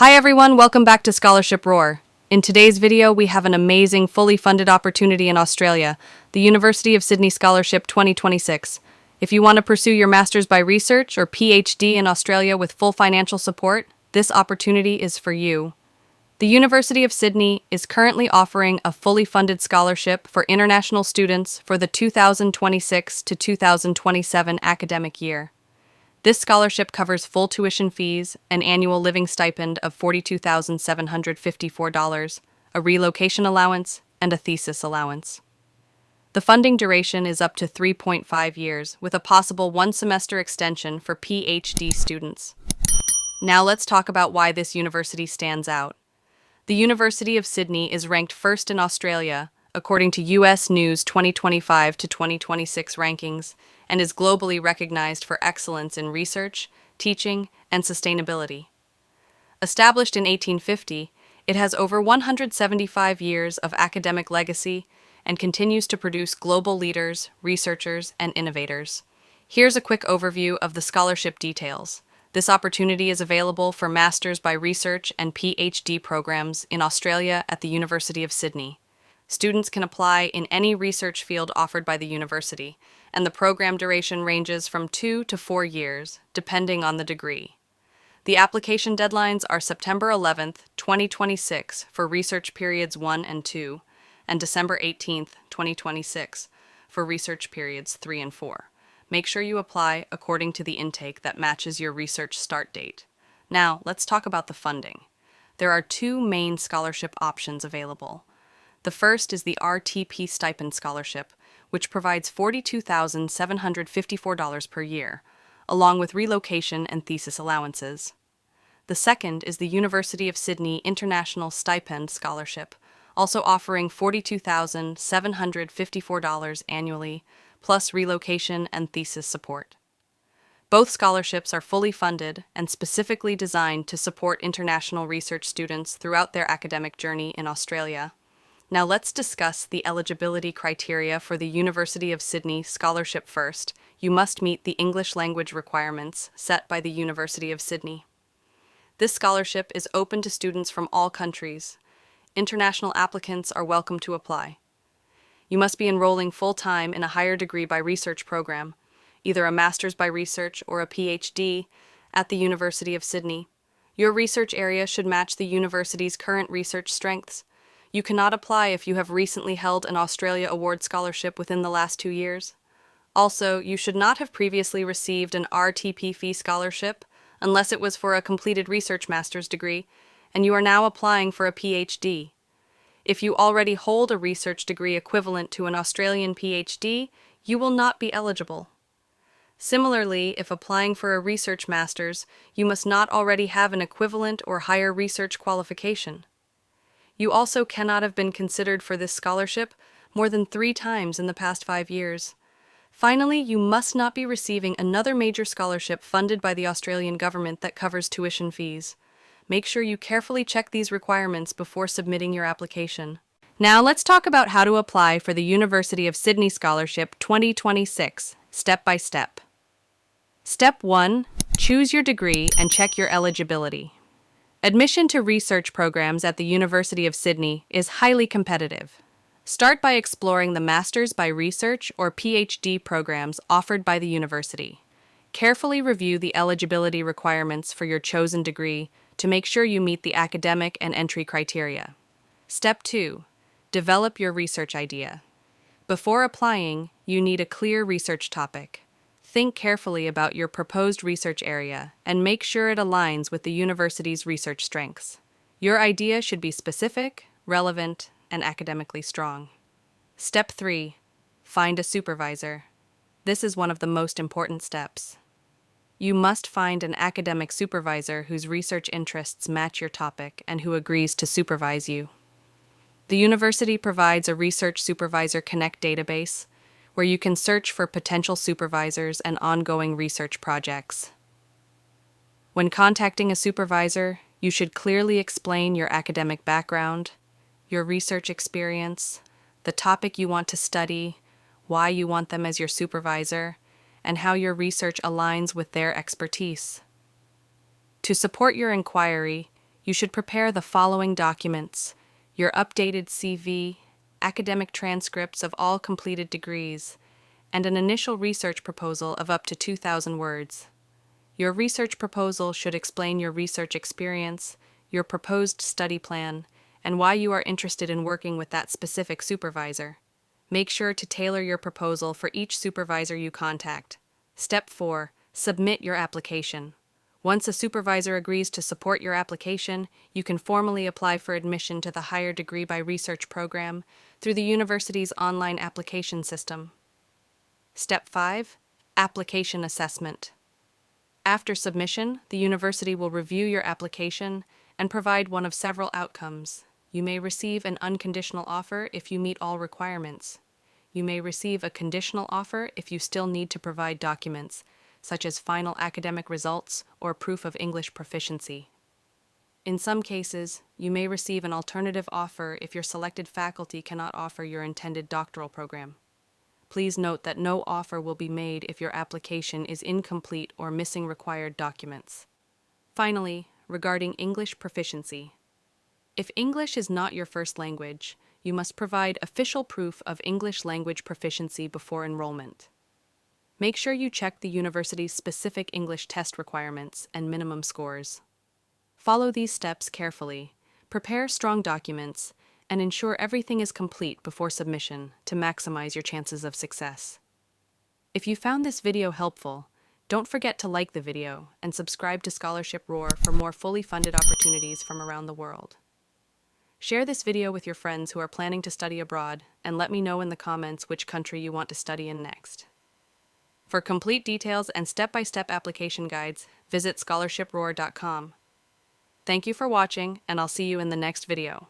Hi everyone, welcome back to Scholarship Roar. In today's video, we have an amazing, fully funded opportunity in Australia, the University of Sydney Scholarship 2026. If you want to pursue your Master's by Research or PhD in Australia with full financial support, this opportunity is for you. The University of Sydney is currently offering a fully funded scholarship for international students for the 2026 to 2027 academic year. This scholarship covers full tuition fees, an annual living stipend of $42,754, a relocation allowance, and a thesis allowance. The funding duration is up to 3.5 years, with a possible one-semester extension for PhD students. Now let's talk about why this university stands out. The University of Sydney is ranked first in Australia, according to US News 2025 to 2026 rankings, and is globally recognized for excellence in research, teaching, and sustainability. Established in 1850, it has over 175 years of academic legacy and continues to produce global leaders, researchers, and innovators. Here's a quick overview of the scholarship details. This opportunity is available for Master's by Research and PhD programs in Australia at the University of Sydney. Students can apply in any research field offered by the university, and the program duration ranges from 2 to 4 years, depending on the degree. The application deadlines are September 11th, 2026 for research periods 1 and 2, and December 18th, 2026 for research periods 3 and 4. Make sure you apply according to the intake that matches your research start date. Now, let's talk about the funding. There are two main scholarship options available. The first is the RTP Stipend Scholarship, which provides $42,754 per year, along with relocation and thesis allowances. The second is the University of Sydney International Stipend Scholarship, also offering $42,754 annually, plus relocation and thesis support. Both scholarships are fully funded and specifically designed to support international research students throughout their academic journey in Australia. Now let's discuss the eligibility criteria for the University of Sydney Scholarship first. You must meet the English language requirements set by the University of Sydney. This scholarship is open to students from all countries. International applicants are welcome to apply. You must be enrolling full-time in a higher degree by research program, either a Master's by Research or a PhD, at the University of Sydney. Your research area should match the university's current research strengths. You cannot apply if you have recently held an Australia Award Scholarship within the last 2 years. Also, you should not have previously received an RTP fee scholarship unless it was for a completed research master's degree, and you are now applying for a PhD. If you already hold a research degree equivalent to an Australian PhD, you will not be eligible. Similarly, if applying for a research master's, you must not already have an equivalent or higher research qualification. You also cannot have been considered for this scholarship more than 3 times in the past 5 years. Finally, you must not be receiving another major scholarship funded by the Australian government that covers tuition fees. Make sure you carefully check these requirements before submitting your application. Now let's talk about how to apply for the University of Sydney Scholarship 2026, step by step. Step 1. Choose your degree and check your eligibility. Admission to research programs at the University of Sydney is highly competitive. Start by exploring the Master's by Research or PhD programs offered by the university. Carefully review the eligibility requirements for your chosen degree to make sure you meet the academic and entry criteria. Step 2. Develop your research idea. Before applying, you need a clear research topic. Think carefully about your proposed research area and make sure it aligns with the university's research strengths. Your idea should be specific, relevant, and academically strong. Step 3. Find a supervisor. This is one of the most important steps. You must find an academic supervisor whose research interests match your topic and who agrees to supervise you. The university provides a Research Supervisor Connect database, where you can search for potential supervisors and ongoing research projects. When contacting a supervisor, you should clearly explain your academic background, your research experience, the topic you want to study, why you want them as your supervisor, and how your research aligns with their expertise. To support your inquiry, You should prepare the following documents: your updated CV, academic transcripts of all completed degrees, and an initial research proposal of up to 2,000 words. Your research proposal should explain your research experience, your proposed study plan, and why you are interested in working with that specific supervisor. Make sure to tailor your proposal for each supervisor you contact. Step 4. Submit your application. Once a supervisor agrees to support your application, you can formally apply for admission to the Higher Degree by Research program through the university's online application system. Step 5. Application assessment. After submission, the university will review your application and provide one of several outcomes. You may receive an unconditional offer if you meet all requirements. You may receive a conditional offer if you still need to provide documents, such as final academic results or proof of English proficiency. In some cases, you may receive an alternative offer if your selected faculty cannot offer your intended doctoral program. Please note that no offer will be made if your application is incomplete or missing required documents. Finally, regarding English proficiency. If English is not your first language, you must provide official proof of English language proficiency before enrollment. Make sure you check the university's specific English test requirements and minimum scores. Follow these steps carefully, prepare strong documents, and ensure everything is complete before submission to maximize your chances of success. If you found this video helpful, don't forget to like the video and subscribe to Scholarship Roar for more fully funded opportunities from around the world. Share this video with your friends who are planning to study abroad, and let me know in the comments which country you want to study in next. For complete details and step-by-step application guides, visit scholarshiproar.com. Thank you for watching, and I'll see you in the next video.